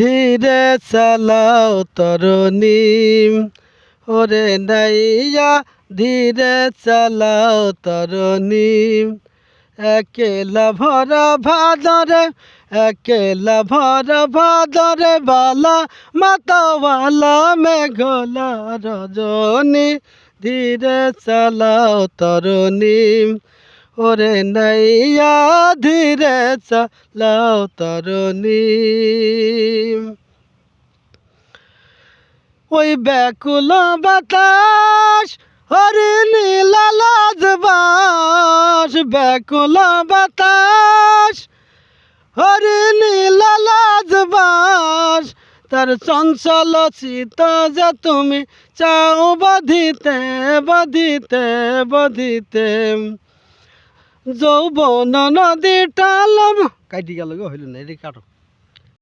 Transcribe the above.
ধীরে চালাও তরুণী, ওরে নাইয়া ধীরে চালাও তরুণী। একেলা ভরা ভাদরে, একেলা ভরা ভাদরে, বালা মাতাওয়ালা মেঘলা রজনী, ধীরে চালাও তরুণী, ওরে নাইয়া ধীরে চালাও তরুণী। ওই ব্যাকুল বাতাস হরি নীলা লাজবাস, ব্যাকুল বাতাস হরি নীলা লাজবাস, তার চঞ্চল চিত যে তুমি চাও বাঁধিতে বাঁধিতে বাঁধিতে। যৌবন নদী টালম কাটি গেল গো, হইল না, এটি কাটো।